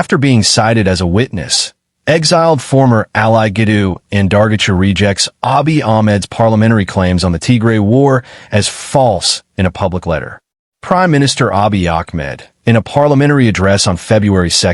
After being cited as a witness, exiled former ally Gedu Andargachew rejects Abiy Ahmed's parliamentary claims on the Tigray war as false in a public letter. Prime Minister Abiy Ahmed, in a parliamentary address on February 2,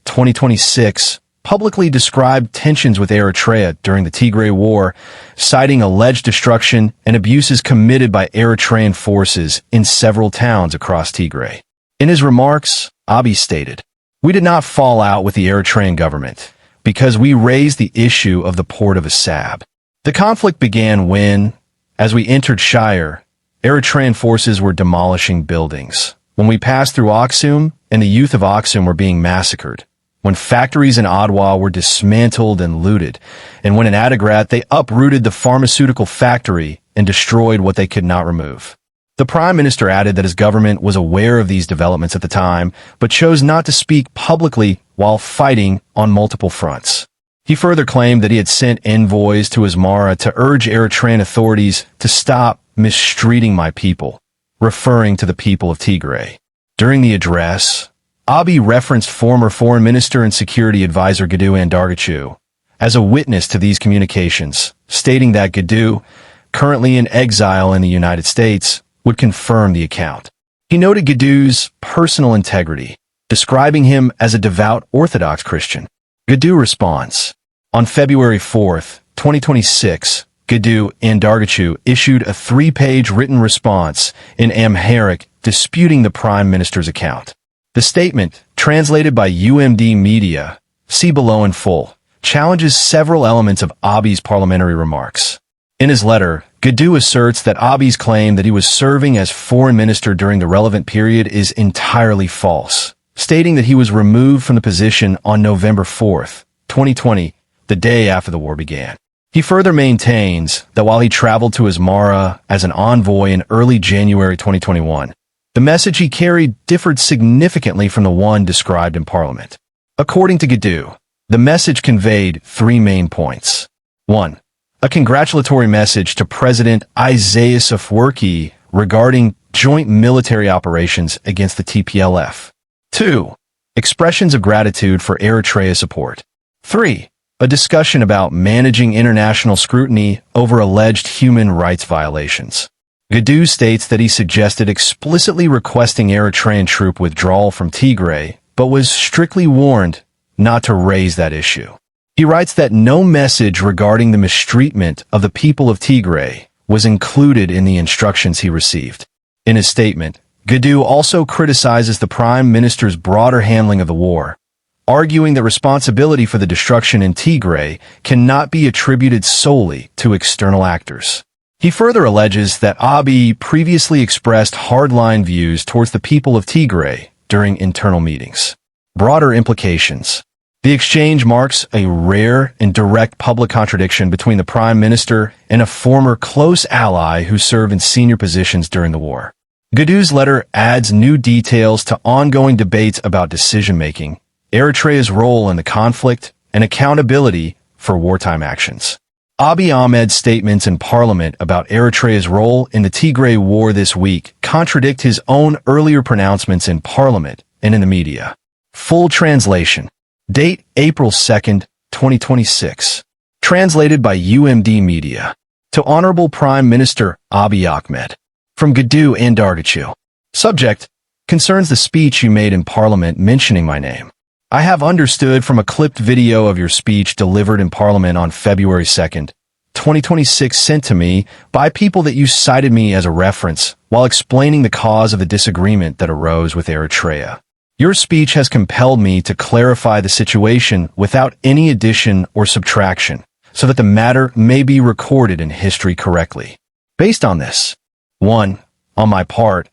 2026, publicly described tensions with Eritrea during the Tigray war, citing alleged destruction and abuses committed by Eritrean forces in several towns across Tigray. In his remarks, Abiy stated, "We did not fall out with the Eritrean government because we raised the issue of the port of Assab. The conflict began when, as we entered Shire, Eritrean forces were demolishing buildings. When we passed through Aksum and the youth of Aksum were being massacred. When factories in Adwa were dismantled and looted, and when in Adigrat they uprooted the pharmaceutical factory and destroyed what they could not remove." The Prime Minister added that his government was aware of these developments at the time, but chose not to speak publicly while fighting on multiple fronts. He further claimed that he had sent envoys to Asmara to urge Eritrean authorities to stop mistreating my people, referring to the people of Tigray. During the address, Abiy referenced former Foreign Minister and Security Advisor Gedu Andargachew as a witness to these communications, stating that Gedu, currently in exile in the United States, would confirm the account. He noted Gedu's personal integrity, describing him as a devout Orthodox Christian. Gedu responds. On February 4, 2026, Gedu Andargachew issued a 3-page written response in Amharic disputing the Prime Minister's account. The statement, translated by UMD media, see below in full, challenges several elements of Abiy's parliamentary remarks. In his letter, Gedu asserts that Abiy's claim that he was serving as foreign minister during the relevant period is entirely false, stating that he was removed from the position on November 4, 2020, the day after the war began. He further maintains that while he traveled to Asmara as an envoy in early January 2021, the message he carried differed significantly from the one described in Parliament. According to Gedu, the message conveyed 3 main points. 1. A congratulatory message to President Isaias Afwerki regarding joint military operations against the TPLF. 2. Expressions of gratitude for Eritrea support. 3. A discussion about managing international scrutiny over alleged human rights violations. Gedu states that he suggested explicitly requesting Eritrean troop withdrawal from Tigray, but was strictly warned not to raise that issue. He writes that no message regarding the mistreatment of the people of Tigray was included in the instructions he received. In his statement, Gedu also criticizes the Prime Minister's broader handling of the war, arguing that responsibility for the destruction in Tigray cannot be attributed solely to external actors. He further alleges that Abiy previously expressed hardline views towards the people of Tigray during internal meetings. Broader implications. The exchange marks a rare and direct public contradiction between the Prime Minister and a former close ally who served in senior positions during the war. Gedu's letter adds new details to ongoing debates about decision-making, Eritrea's role in the conflict, and accountability for wartime actions. Abiy Ahmed's statements in Parliament about Eritrea's role in the Tigray war this week contradict his own earlier pronouncements in Parliament and in the media. Full translation. Date April 2, 2026. Translated by UMD Media. To Honorable Prime Minister Abiy Ahmed. From Gedu Andargachew. Subject: concerns the speech you made in Parliament mentioning my name. I have understood from a clipped video of your speech delivered in Parliament on February 2, 2026 sent to me by people that you cited me as a reference while explaining the cause of the disagreement that arose with Eritrea. Your speech has compelled me to clarify the situation without any addition or subtraction, so that the matter may be recorded in history correctly. Based on this, 1. On my part,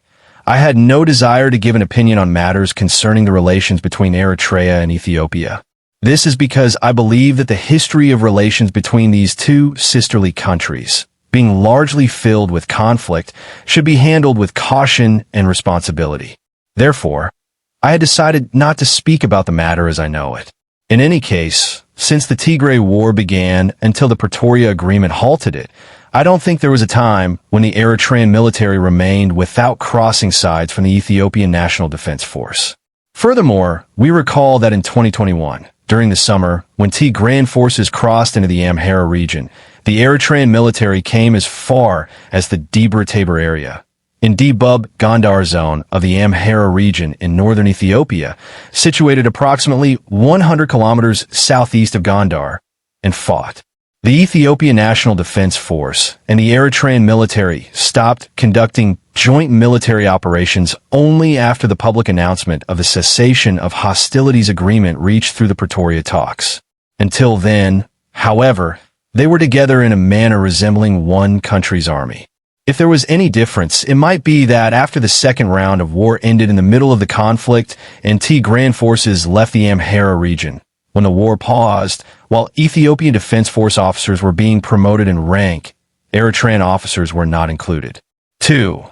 I had no desire to give an opinion on matters concerning the relations between Eritrea and Ethiopia. This is because I believe that the history of relations between these two sisterly countries, being largely filled with conflict, should be handled with caution and responsibility. Therefore, I had decided not to speak about the matter as I know it. In any case, since the Tigray War began until the Pretoria Agreement halted it, I don't think there was a time when the Eritrean military remained without crossing sides from the Ethiopian National Defense Force. Furthermore, we recall that in 2021, during the summer, when Tigrayan forces crossed into the Amhara region, the Eritrean military came as far as the Debre Tabor area, in Debub Gondar zone of the Amhara region in northern Ethiopia, situated approximately 100 kilometers southeast of Gondar, and fought. The Ethiopian National Defense Force and the Eritrean military stopped conducting joint military operations only after the public announcement of the cessation of hostilities agreement reached through the Pretoria talks. Until then, however, they were together in a manner resembling one country's army. If there was any difference, it might be that after the second round of war ended in the middle of the conflict and Tigrayan forces left the Amhara region, when the war paused, while Ethiopian Defense Force officers were being promoted in rank, Eritrean officers were not included. 2.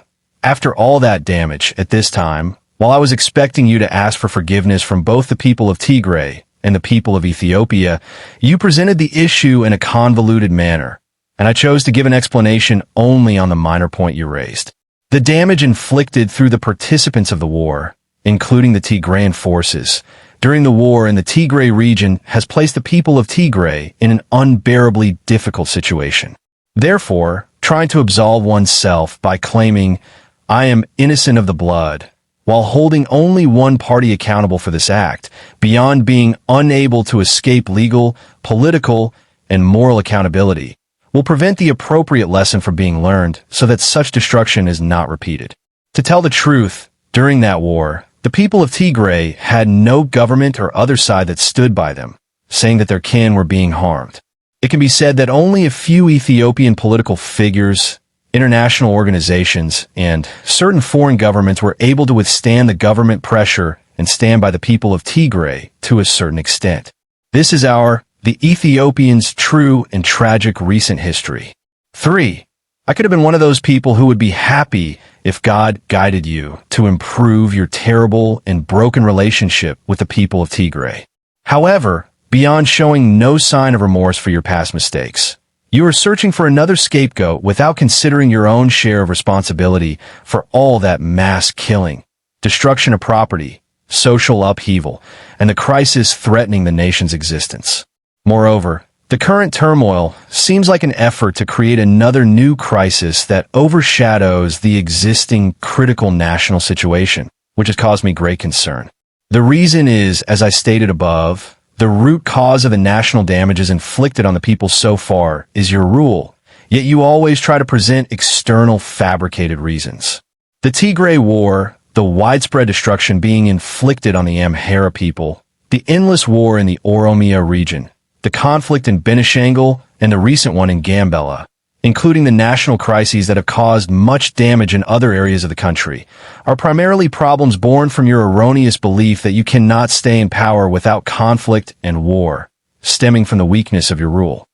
After all that damage, at this time, while I was expecting you to ask for forgiveness from both the people of Tigray and the people of Ethiopia, you presented the issue in a convoluted manner, and I chose to give an explanation only on the minor point you raised. The damage inflicted through the participants of the war, including the Tigrayan forces, during the war in the Tigray region has placed the people of Tigray in an unbearably difficult situation. Therefore, trying to absolve oneself by claiming, "I am innocent of the blood," while holding only one party accountable for this act, beyond being unable to escape legal, political, and moral accountability, will prevent the appropriate lesson from being learned so that such destruction is not repeated. To tell the truth, during that war, the people of Tigray had no government or other side that stood by them, saying that their kin were being harmed. It can be said that only a few Ethiopian political figures, international organizations, and certain foreign governments were able to withstand the government pressure and stand by the people of Tigray to a certain extent. This is the Ethiopians' true and tragic recent history. 3. I could have been one of those people who would be happy if God guided you to improve your terrible and broken relationship with the people of Tigray. However, beyond showing no sign of remorse for your past mistakes, you are searching for another scapegoat without considering your own share of responsibility for all that mass killing, destruction of property, social upheaval, and the crisis threatening the nation's existence. Moreover, the current turmoil seems like an effort to create another new crisis that overshadows the existing critical national situation, which has caused me great concern. The reason is, as I stated above, the root cause of the national damages inflicted on the people so far is your rule, yet you always try to present external fabricated reasons. The Tigray War, the widespread destruction being inflicted on the Amhara people, the endless war in the Oromia region, the conflict in Benishangul, and the recent one in Gambela, including the national crises that have caused much damage in other areas of the country, are primarily problems born from your erroneous belief that you cannot stay in power without conflict and war, stemming from the weakness of your rule.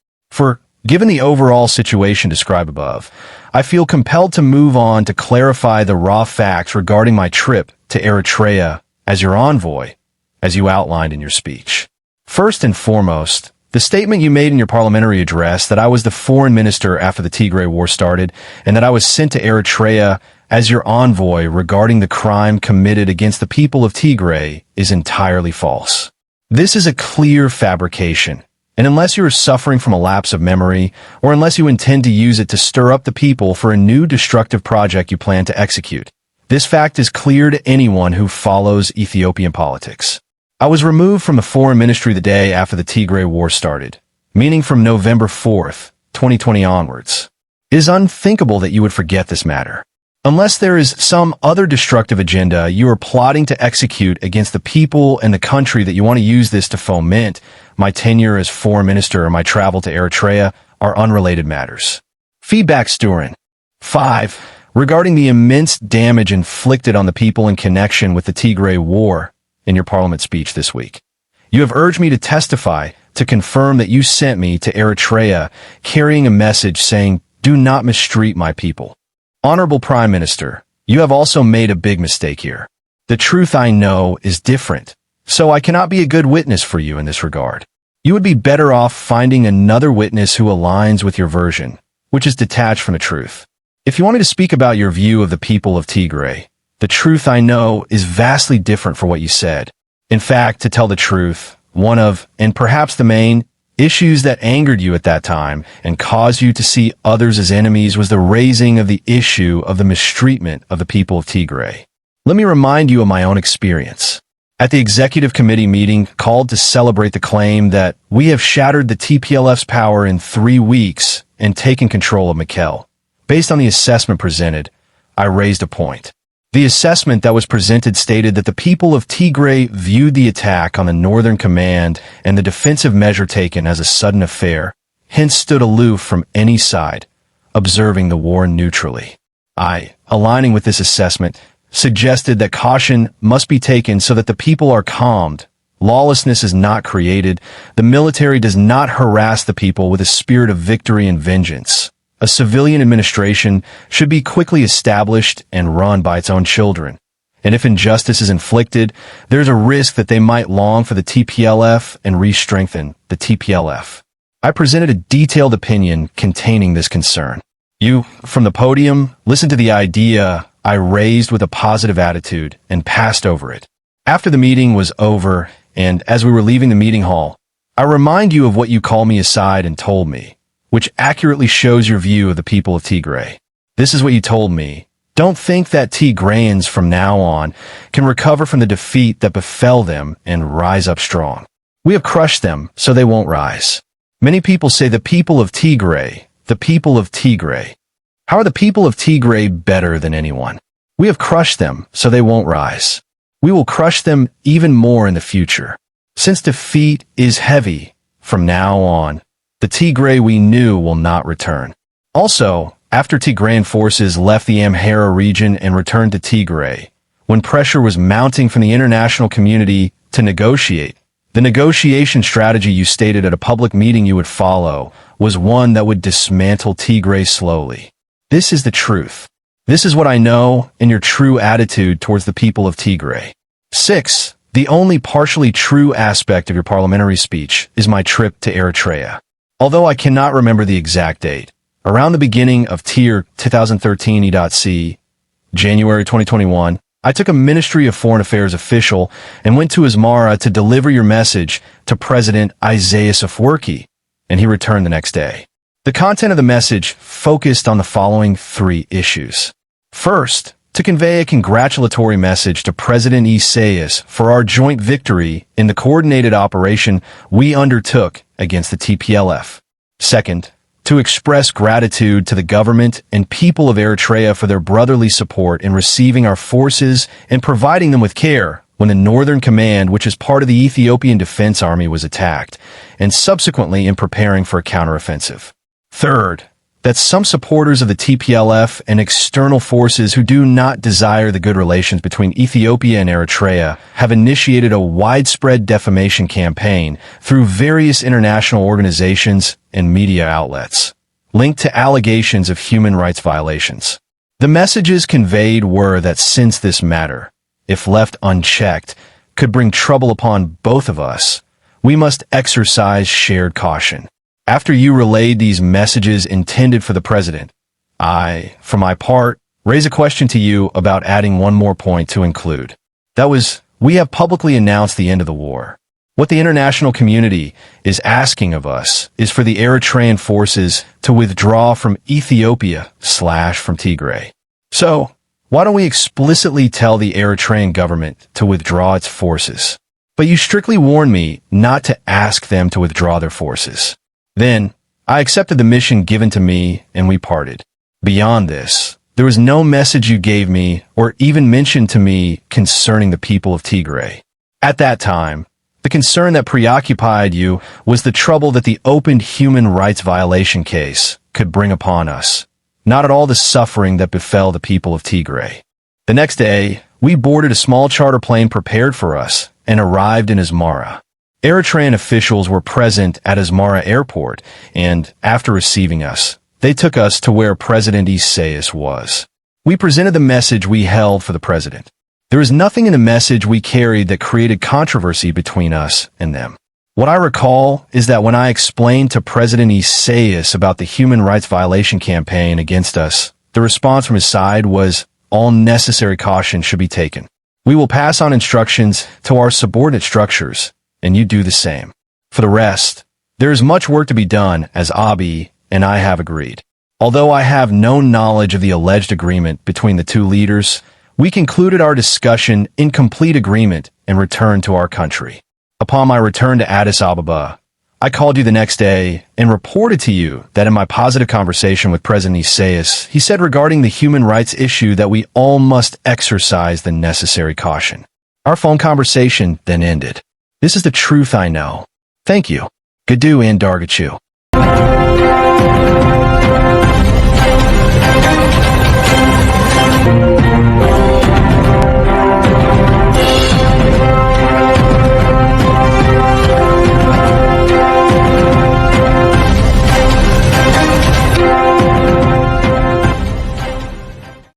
Given the overall situation described above, I feel compelled to move on to clarify the raw facts regarding my trip to Eritrea as your envoy, as you outlined in your speech. First and foremost, the statement you made in your parliamentary address that I was the foreign minister after the Tigray War started and that I was sent to Eritrea as your envoy regarding the crime committed against the people of Tigray is entirely false. This is a clear fabrication, and unless you are suffering from a lapse of memory, or unless you intend to use it to stir up the people for a new destructive project you plan to execute, this fact is clear to anyone who follows Ethiopian politics. I was removed from the foreign ministry the day after the Tigray War started, meaning from November 4th, 2020 onwards. It is unthinkable that you would forget this matter. Unless there is some other destructive agenda you are plotting to execute against the people and the country that you want to use this to foment, my tenure as foreign minister or my travel to Eritrea are unrelated matters. Feedback Sturin. 5. Regarding the immense damage inflicted on the people in connection with the Tigray War, in your parliament speech this week, you have urged me to testify to confirm that you sent me to Eritrea carrying a message saying, "Do not mistreat my people." Honorable Prime Minister, you have also made a big mistake here. The truth I know is different, so I cannot be a good witness for you in this regard. You would be better off finding another witness who aligns with your version, which is detached from the truth. If you want me to speak about your view of the people of Tigray, The truth I know is vastly different from what you said. In fact, to tell the truth, one of, and perhaps the main, issues that angered you at that time and caused you to see others as enemies was the raising of the issue of the mistreatment of the people of Tigray. Let me remind you of my own experience. At the executive committee meeting called to celebrate the claim that we have shattered the TPLF's power in 3 weeks and taken control of Mekelle. Based on the assessment presented, I raised a point. The assessment that was presented stated that the people of Tigray viewed the attack on the Northern Command and the defensive measure taken as a sudden affair, hence stood aloof from any side, observing the war neutrally. I, aligning with this assessment, suggested that caution must be taken so that the people are calmed, lawlessness is not created, the military does not harass the people with a spirit of victory and vengeance. A civilian administration should be quickly established and run by its own children. And if injustice is inflicted, there's a risk that they might long for the TPLF and re-strengthen the TPLF. I presented a detailed opinion containing this concern. You, from the podium, listened to the idea I raised with a positive attitude and passed over it. After the meeting was over, and as we were leaving the meeting hall, I remind you of what you called me aside and told me, which accurately shows your view of the people of Tigray. This is what you told me. Don't think that Tigrayans from now on can recover from the defeat that befell them and rise up strong. We have crushed them, so they won't rise. Many people say the people of Tigray, the people of Tigray. How are the people of Tigray better than anyone? We have crushed them, so they won't rise. We will crush them even more in the future. Since defeat is heavy, from now on, the Tigray we knew will not return. Also, after Tigrayan forces left the Amhara region and returned to Tigray, when pressure was mounting from the international community to negotiate, the negotiation strategy you stated at a public meeting you would follow was one that would dismantle Tigray slowly. This is the truth. This is what I know and your true attitude towards the people of Tigray. 6. The only partially true aspect of your parliamentary speech is my trip to Eritrea. Although I cannot remember the exact date, around the beginning of Tier 2013 E.C., January 2021, I took a Ministry of Foreign Affairs official and went to Asmara to deliver your message to President Isaias Afwerki, and he returned the next day. The content of the message focused on the following 3 issues. First, to convey a congratulatory message to President Isaias for our joint victory in the coordinated operation we undertook against the TPLF. Second, to express gratitude to the government and people of Eritrea for their brotherly support in receiving our forces and providing them with care when the Northern Command, which is part of the Ethiopian Defense Army, was attacked, and subsequently in preparing for a counteroffensive. Third, that some supporters of the TPLF and external forces who do not desire the good relations between Ethiopia and Eritrea have initiated a widespread defamation campaign through various international organizations and media outlets, linked to allegations of human rights violations. The messages conveyed were that since this matter, if left unchecked, could bring trouble upon both of us, we must exercise shared caution. After you relayed these messages intended for the president, I, for my part, raise a question to you about adding one more point to include. That was, we have publicly announced the end of the war. What the international community is asking of us is for the Eritrean forces to withdraw from Ethiopia / from Tigray. So, why don't we explicitly tell the Eritrean government to withdraw its forces? But you strictly warned me not to ask them to withdraw their forces. Then, I accepted the mission given to me and we parted. Beyond this, there was no message you gave me or even mentioned to me concerning the people of Tigray. At that time, the concern that preoccupied you was the trouble that the opened human rights violation case could bring upon us, not at all the suffering that befell the people of Tigray. The next day, we boarded a small charter plane prepared for us and arrived in Asmara. Eritrean officials were present at Asmara airport, and after receiving us, they took us to where President Isaias was. We presented the message we held for the president. There was nothing in the message we carried that created controversy between us and them. What I recall is that when I explained to President Isaias about the human rights violation campaign against us, the response from his side was, all necessary caution should be taken. We will pass on instructions to our subordinate structures, and you do the same. For the rest, there is much work to be done, as Abiy and I have agreed. Although I have no knowledge of the alleged agreement between the two leaders, we concluded our discussion in complete agreement and returned to our country. Upon my return to Addis Ababa, I called you the next day and reported to you that in my positive conversation with President Isaias, he said regarding the human rights issue that we all must exercise the necessary caution. Our phone conversation then ended. This is the truth I know. Thank you. Gedu Andargachew.